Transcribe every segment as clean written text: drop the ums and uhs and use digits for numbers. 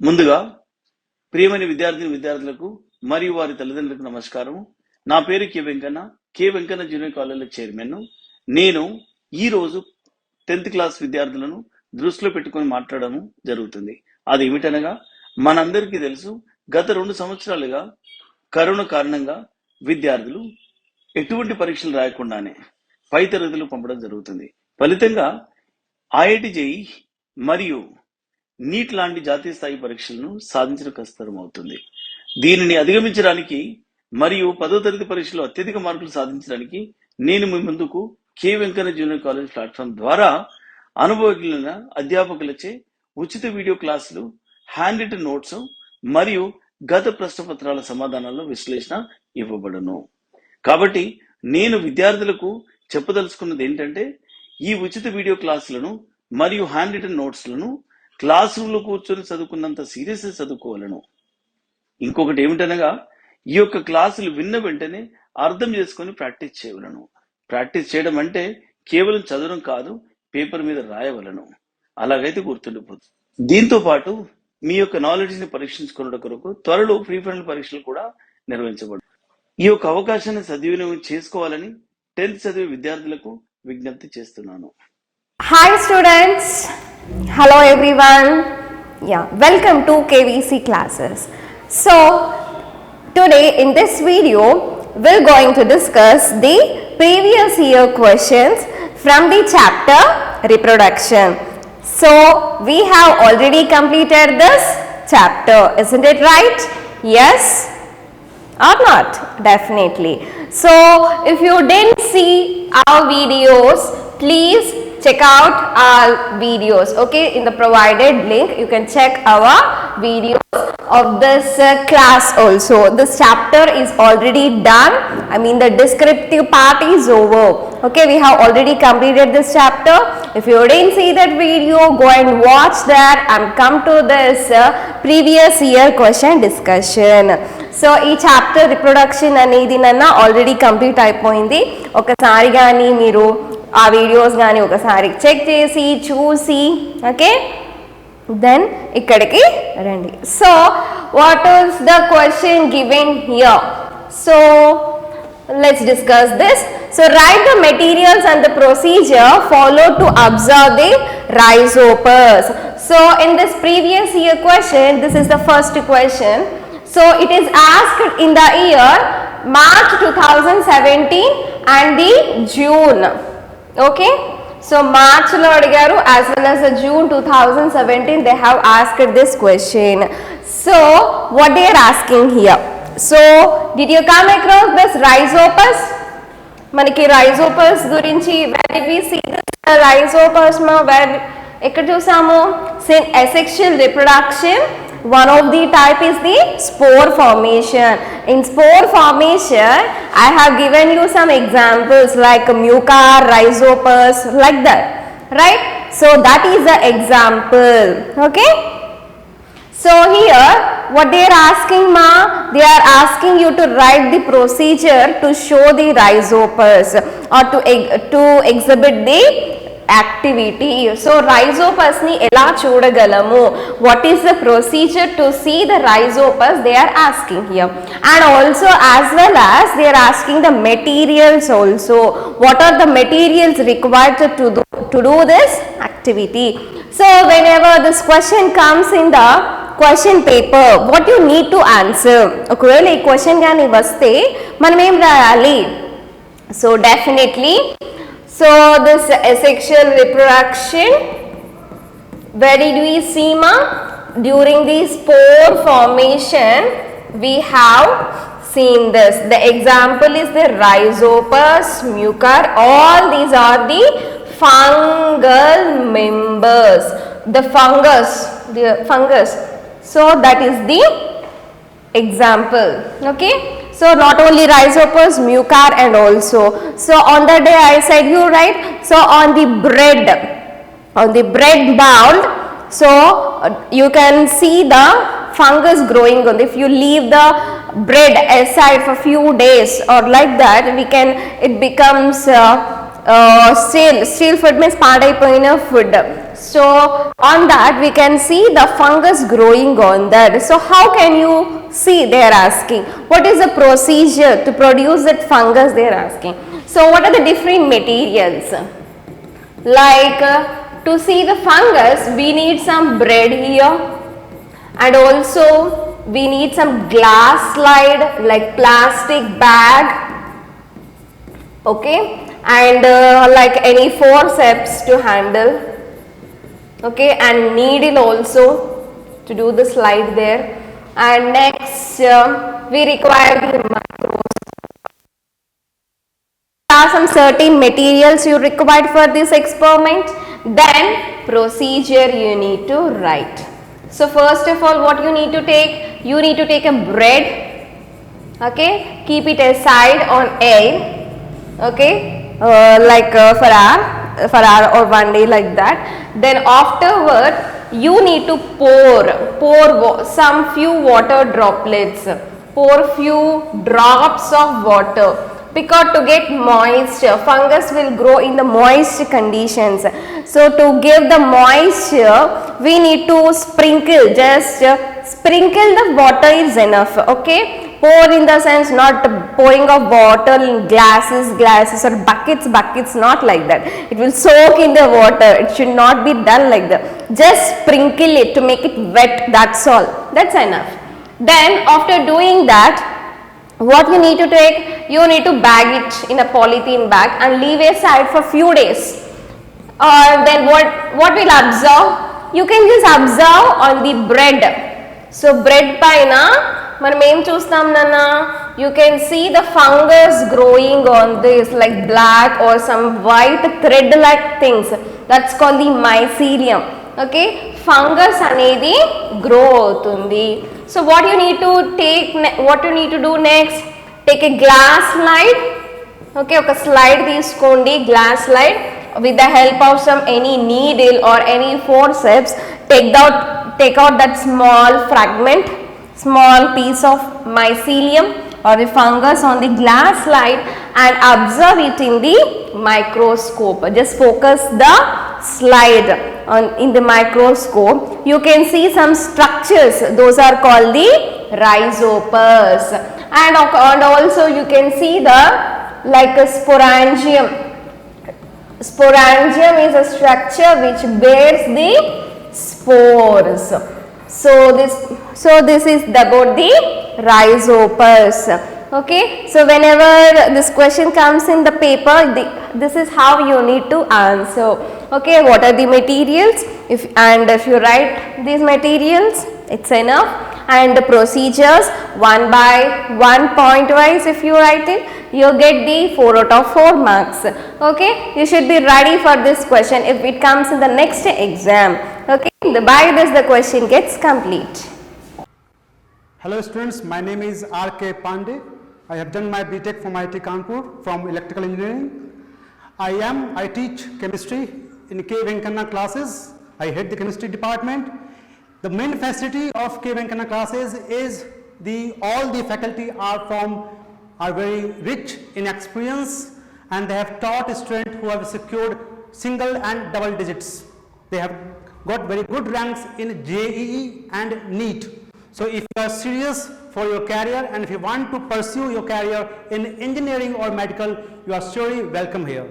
ముందుగా ప్రియమైన విద్యార్థులకు మరియు వారి తల్లిదండ్రులకు నమస్కారం. నా పేరు K Venkanna junior college chairman. నేను ఈ రోజు 10th క్లాస్ విద్యార్థులను దృష్టిలో పెట్టుకొని మాట్లాడడం జరుగుతుంది. అది ఏమిటనగా, మనందరికీ తెలుసు, గత 2 సంవత్సరాలుగా కరోనా కారణంగా విద్యార్థులు ఎటువంటి పరీక్షలు రాయకుండానే పై తరగతులు పంపడం జరుగుతుంది. ఫలితంగా ఐఐటి జేఈ మరియు నీట్ లాంటి జాతీయ స్థాయి పరీక్షలను సాధించడం కష్టతరం అవుతుంది. దీనిని అధిగమించడానికి మరియు 10వ తరగతి పరీక్షలో అత్యధిక మార్కులు సాధించడానికి నేను మీ ముందుకు K Venkanna junior college platform ద్వారా అనుభవజ్ఞులైన అధ్యాపకులచే ఉచిత వీడియో క్లాసులు, హ్యాండ్ రిటన్ నోట్స్ మరియు గత ప్రశ్నపత్రాల సమాధానాల విశ్లేషణ ఇవ్వబడును. కాబట్టి నేను విద్యార్థులకు చెప్పదలుచుకున్నది ఏంటంటే, ఈ ఉచిత వీడియో క్లాసులను మరియు హ్యాండ్ రిటన్ నోట్స్లను క్లాస్ రూమ్ లో కూర్చొని చదువుకున్నంత సీరియస్ చదువుకోవాలను. ఇంకొకటి ఏమిటనగా, ఈ యొక్క క్లాసులు విన్న వెంటనే అర్థం చేసుకొని ప్రాక్టీస్ చేయవలను. ప్రాక్టీస్ చేయడం అంటే కేవలం చదవడం కాదు, పేపర్ మీద రాయవలను. అలాగైతే గుర్తుండిపోతుంది. దీంతో పాటు మీ యొక్క నాలెడ్జ్ ని పరీక్షించుకున్న కొరకు త్వరలో ప్రీ ఫైనల్ పరీక్షలు కూడా నిర్వహించబడు. ఈ యొక్క అవకాశాన్ని సద్వినియోగం చేసుకోవాలని 10th చదివే విద్యార్థులకు విజ్ఞప్తి చేస్తున్నాను. Hi students, hello everyone. Welcome to KVC classes. So today in this video we're going to discuss the previous year questions from the chapter Reproduction. So we have already completed this chapter, isn't it right? Yes or not? Definitely. So if you didn't see our videos, please check out our videos, okay? In the provided link you can check our videos of this class also. This chapter is already done. I mean the descriptive part is over, okay? We have already completed this chapter. If you didn't see that video, go and watch that and come to this previous year question discussion. So ఈ chapter reproduction అనేది already complete అయిపోయింది. ఒకసారి కానీ మీరు ఆ videos కానీ ఒకసారి check చేసి చూసి, ఓకే, దెన్ ఇక్కడికి రండి. So what is the question given here? So let's discuss this. So write the materials and the procedure followed to observe the rhizopus. So in this previous year question, this is the first question. So it is asked in the year March 2017 and the June. Okay. So March lo adigaru as well as the June 2017 they have asked this question. So what they are asking here? So did you come across this rhizopus? Manaki rhizopus gurinchi where did we see this rhizopus ma where ekkada chusamu? Say asexual reproduction. One of the type is the spore formation. In spore formation I have given you some examples like mucar, rhizopus, like that, right? So that is the example, okay? So here what they are asking ma, they are asking you to write the procedure to show the rhizopus or to exhibit the activity. So rhizopus ni ela chudagalamu, what is the procedure to see the rhizopus, they are asking here. And also as well as they are asking the materials also, what are the materials required to do this activity. So whenever this question comes in the question paper, what you need to answer, ఒకవేళ ఈ question కానీ వస్తే మనం ఏం రాయాలి? So definitely, so this asexual reproduction, where did we see ma? During the spore formation we have seen this. The example is the rhizopus, mucar, all these are the fungal members. The fungus. So that is the example, okay? So not only rhizopus, mucar and also. So on the day I said you right. So on the bread bowl, so you can see the fungus growing on. If you leave the bread aside for few days or like that, it becomes stale food means పాడైపోయిన food. So on that we can see the fungus growing on that. So how can you see, they are asking what is the procedure to produce that fungus, they are asking. So what are the different materials? Like to see the fungus we need some bread here, and also we need some glass slide like plastic bag, okay, and like any forceps to handle, okay, and needle also to do the slide there. And next we require the some certain materials you required for this experiment. Then procedure you need to write. So first of all, what you need to take? You need to take a bread, okay, keep it aside on air, okay, like for hour or 1 day like that. Then afterward you need to pour some few water droplets, pour few drops of water, because to get moisture, fungus will grow in the moist conditions. So to give the moisture we need to sprinkle, just sprinkle the water is enough, okay. Pour in the sense not pouring of water in glasses or buckets, not like that. It will soak in the water, it should not be done like that. Just sprinkle it to make it wet, that's all, that's enough. Then after doing that, what you need to take? You need to bag it in a polythene bag and leave aside for few days. Then what will observe? You can just observe on the bread. So bread paina మనం ఏం చూస్తాం నాన్న? You can see the fungus growing on this like black or some white thread like things, that's called the mycelium, okay. Fungus అనేది grow అవుతుంది. So what you need to take, what you need to do next? Take a glass slide, okay, ఒక slide తీసుకోండి, glass slide, with the help of some any needle or any forceps, take out that small fragment, small piece of mycelium or the fungus on the glass slide and observe it in the microscope. Just focus the slide in the microscope. You can see some structures, those are called the rhizopus, and also you can see the like a sporangium. Sporangium is a structure which bears the spores. So this is about the rhizopus, okay. So whenever this question comes in the paper, this is how you need to answer, okay. What are the materials? If you write these materials, it's enough. And the procedures 1 by 1 point wise, if you write it, you get the 4 out of 4 marks, okay. You should be ready for this question if it comes in the next exam, okay. By this the question gets complete. Hello students, my name is R.K. Pandey. I have done my B.Tech from IIT Kanpur from electrical engineering. I teach chemistry in K. Venkana classes. I head the chemistry department. The main facility of K. Venkana classes is all the faculty are very rich in experience, and they have taught students who have secured single and double digits. They have got very good ranks in JEE and NEET. So if you are serious for your career and if you want to pursue your career in engineering or medical, you are surely welcome here.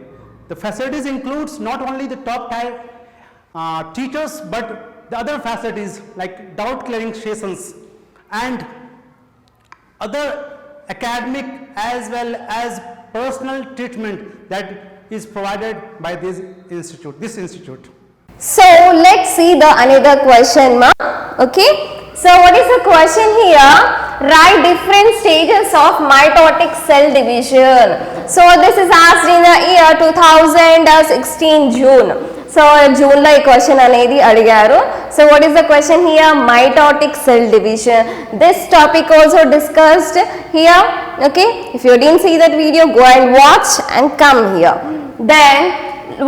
The facilities includes not only the top tier teachers, but the other facilities like doubt clearing sessions and other academic as well as personal treatment that is provided by this institute. So let's see the another question, okay. So what is the question here? Write different stages of mitotic cell division. So this is asked in the year 2016 June. So June lo ee question anedi adigaru. So what is the question here? Mitotic cell division. This topic also discussed here, okay. If you didn't see that video, go and watch and come here. Then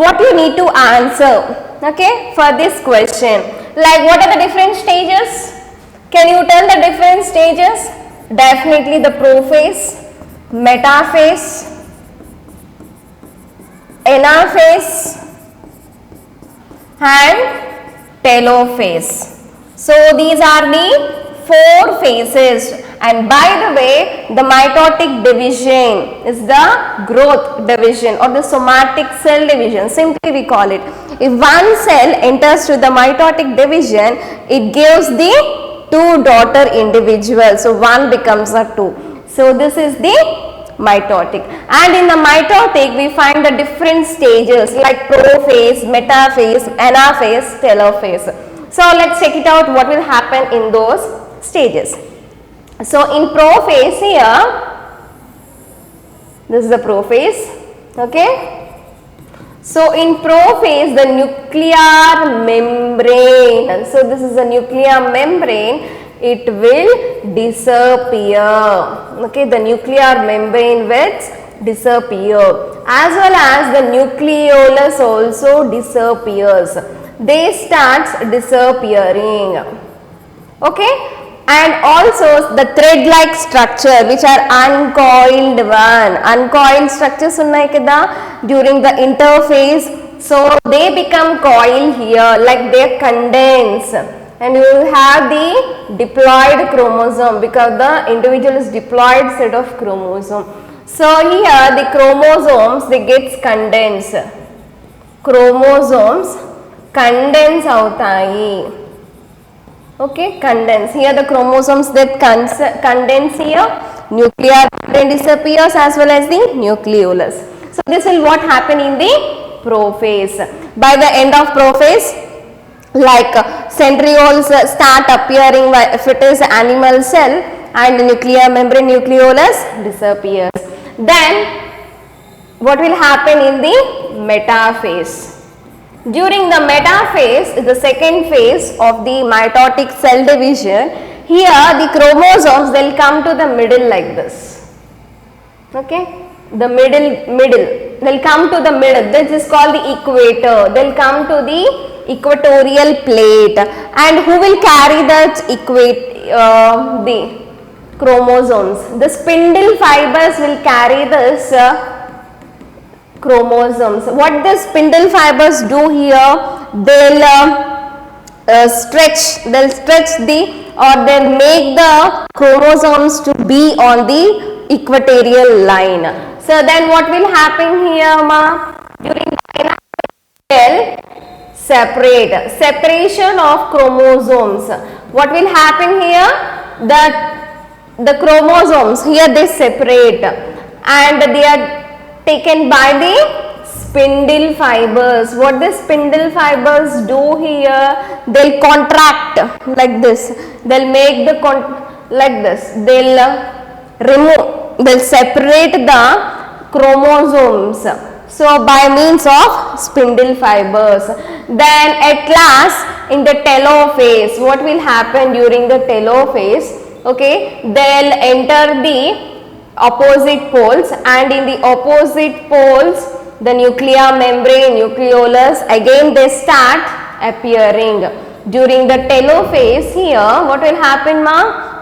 what you need to answer, okay, for this question, like what are the different stages? Can you tell the different stages? Definitely the prophase, metaphase, anaphase and telophase. So these are the 4 phases, and by the way, the mitotic division is the growth division or the somatic cell division, simply we call it. If one cell enters to the mitotic division, it gives the 2 daughter individuals, so 1 becomes a 2. So this is the mitotic, and in the mitotic we find the different stages like prophase, metaphase, anaphase, telophase. So let's check it out what will happen in those stages. So in prophase here, this is the prophase, okay. So in prophase, the nuclear membrane, so this is the nuclear membrane, it will disappear, okay, the nuclear membrane will disappear, as well as the nucleolus also disappears, they start disappearing, okay. And also the thread like structure which are uncoiled one, uncoiled structures unnai kada during the interphase, so they become coiled here, like they condense, and you will have the diploid chromosome because the individual is diploid set of chromosome. So here the chromosomes they gets condensed, chromosomes condense avutayi, okay, condense. Here the chromosomes that condense here, nuclear membrane disappears as well as the nucleolus. So this will what happen in the prophase. By the end of prophase, like centrioles start appearing if it is animal cell, and the nuclear membrane, nucleolus disappears. Then what will happen in the metaphase? During the metaphase, the second phase of the mitotic cell division, here the chromosomes they will come to the middle like this, okay, the middle they will come to the middle, this is called the equator, they will come to the equatorial plate, and who will carry that the chromosomes, the spindle fibers will carry this chromosomes. What the spindle fibers do here, they'll stretch the, or they'll make the chromosomes to be on the equatorial line. So then what will happen here, ma? During the separation of chromosomes, what will happen here? The chromosomes here they separate, and they are taken by the spindle fibers. What the spindle fibers do here, they'll contract like this, they'll make the like this, they'll they'll separate the chromosomes, so by means of spindle fibers. Then at last in the telophase, what will happen during the telophase, okay, they'll enter the opposite poles, and in the opposite poles the nuclear membrane, nucleolus again they start appearing. During the telophase here, what will happen, ma?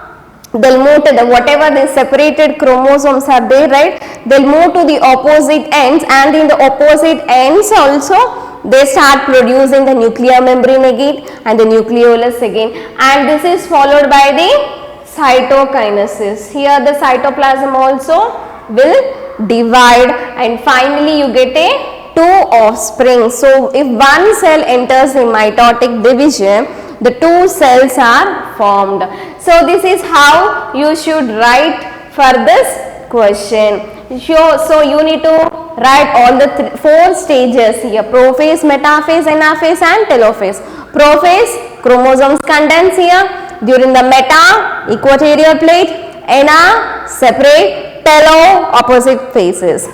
They'll move to the whatever the separated chromosomes are there, right, they'll move to the opposite ends, and in the opposite ends also they start producing the nuclear membrane again and the nucleolus again, and this is followed by the cytokinesis. Here the cytoplasm also will divide, and finally you get a 2 offspring. So if one cell enters in mitotic division, the 2 cells are formed. So this is how you should write for this question. So you need to write all the 4 stages here: prophase, metaphase, anaphase and telophase. Prophase, chromosomes condense here. During the meta, equatorial plate, ana, separate, telo, opposite phases.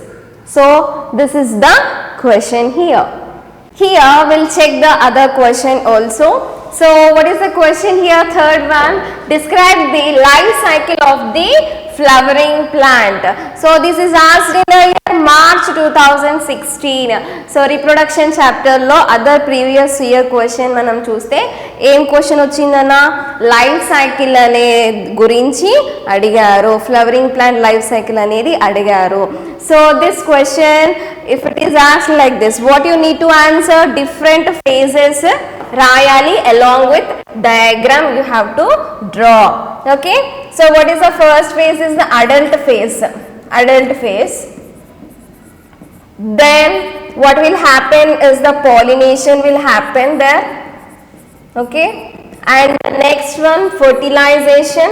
So this is the question here. Here we'll check the other question also. So what is the question here? Third one, describe the life cycle of the flowering plant. So this is asked in the year March 2016. So reproduction chapter lo other previous year question manam chuste em question ochindana life cycle ane gurinchi adigaru, flowering plant life cycle anedi adigaru. So this question, if it is asked like this, what you need to answer? Different phases rayali, along with diagram you have to draw. Okay, so what is the first phase? Is the adult phase. Then what will happen is the pollination will happen there. Okay, and the next one, fertilization.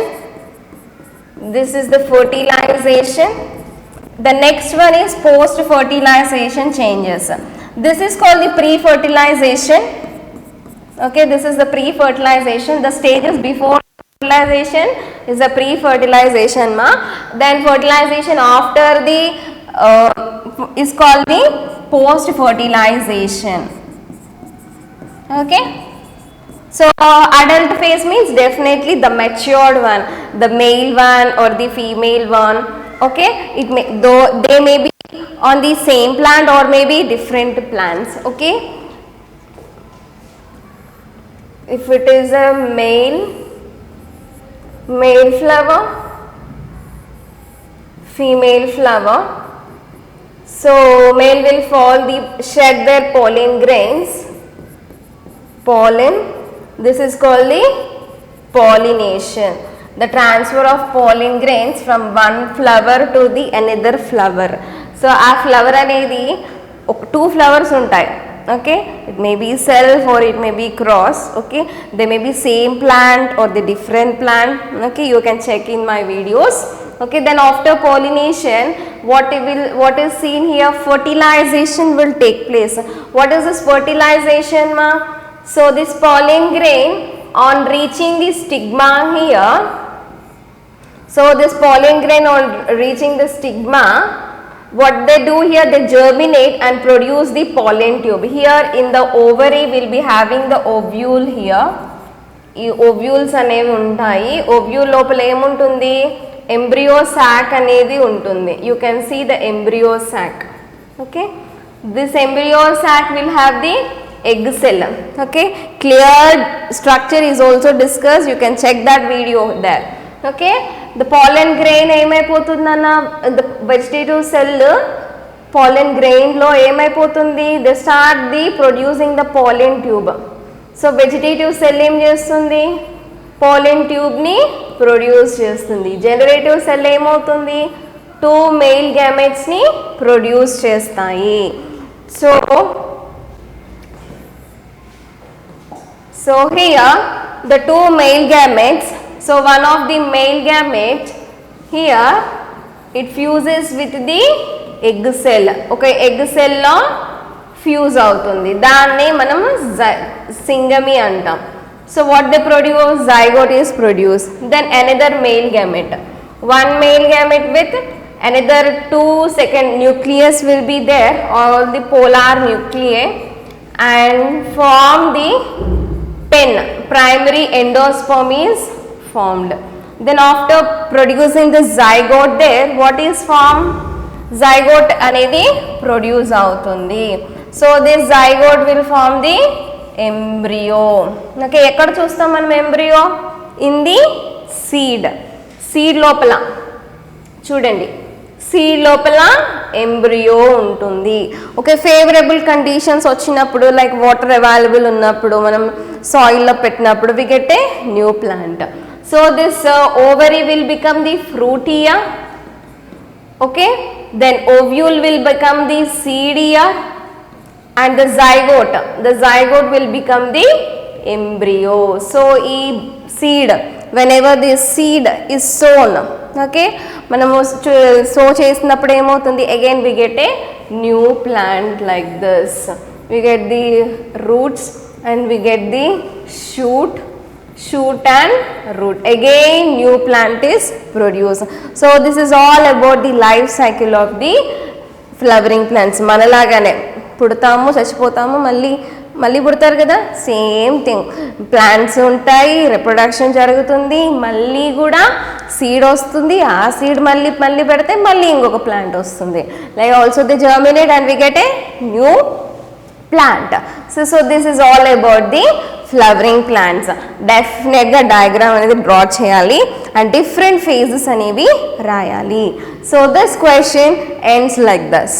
This is the fertilization. The next one is post fertilization changes. This is called the pre-fertilization. Okay, this is the pre-fertilization. The stages before fertilization is the pre-fertilization ma. Then fertilization after the is called the post-fertilization. Okay. So adult phase means definitely the matured one, the male one or the female one. Okay, it may, though they may be on the same plant or maybe different plants. Okay, if it is a male flower, female flower, so male will shed their pollen grains, pollen. This is called the pollination, the transfer of pollen grains from one flower to the another flower. So a flower anedi two flowers untai. Okay, it may be self or it may be cross. Okay, they may be same plant or the different plant. Okay, you can check in my videos. Okay, then after pollination, what is seen here? Fertilization will take place. What is this fertilization ma? So this pollen grain on reaching the stigma here, so this pollen grain on reaching the stigma, what they do here, they germinate and produce the pollen tube. Here in the ovary will be having the ovule here. ఈ ovules అనేవి ఉంటాయి. Ovule లోపల ఏముంటుంది? Embryo sac అనేది ఉంటుంది. You can see the embryo sac. Okay, this embryo sac will have the egg cell. Okay, clear structure is also discussed. You can check that video there. Okay, the pollen grain ఏమైపోతుందన్న, the vegetative cell pollen grain లో ఏమైపోతుంది? They start the producing the pollen tube. So vegetative cell ఏం చేస్తుంది? pollen tube ని produce చేస్తుంది. Generative cell ఏమవుతుంది? 2 male gametes ని produce చేస్తాయి. So here the 2 male gametes, so one of the male gamete here it fuses with the egg cell. Okay, egg cell lo fuse అవుతుంది, దాన్ని మనం సింగమి అంటాం. So what they produce? Zygote is produced. Then another male gamete, one male gamete with another 2 second nucleus will be there, all the polar nuclei, and form the pen. Primary endosperm is formed. Then after producing the zygote there, what is formed? Zygote anedi produce avutundi. So this zygote will form the embryo. Okay, ekkada chustam manam embryo? In the seed lopala chudandi, seed లోపల embryo ఉంటుంది. Okay, favourable conditions వచ్చినప్పుడు, like water available ఉన్నప్పుడు, మనం సాయిల్లో పెట్టినప్పుడు we get a new plant. So this ovary will become the ఫ్రూటియా. Okay, then ovule will become the సీడియా, and the zygote will become the embryo. So ఈ seed, whenever this seed is sown, okay, మనము sow చేసినప్పుడు ఏమవుతుంది? Again we get a new plant like this. We get the roots and we get the shoot and root. Again new plant is produced. So this is all about the life cycle of the flowering plants. మనలాగానే పుడతాము, చచ్చిపోతాము, మళ్ళీ మళ్ళీ పుడతారు కదా, same thing. Plants ఉంటాయి, reproduction జరుగుతుంది, మళ్ళీ కూడా seed వస్తుంది, ఆ సీడ్ మళ్ళీ పెడితే మళ్ళీ ఇంకొక ప్లాంట్ వస్తుంది. Like also the germinate and we get a new plant. So this is all about the flowering plants. డెఫినెట్గా డయాగ్రామ్ అనేది డ్రా చేయాలి అండ్ డిఫరెంట్ ఫేజెస్ అనేవి రాయాలి. So this question ends like this.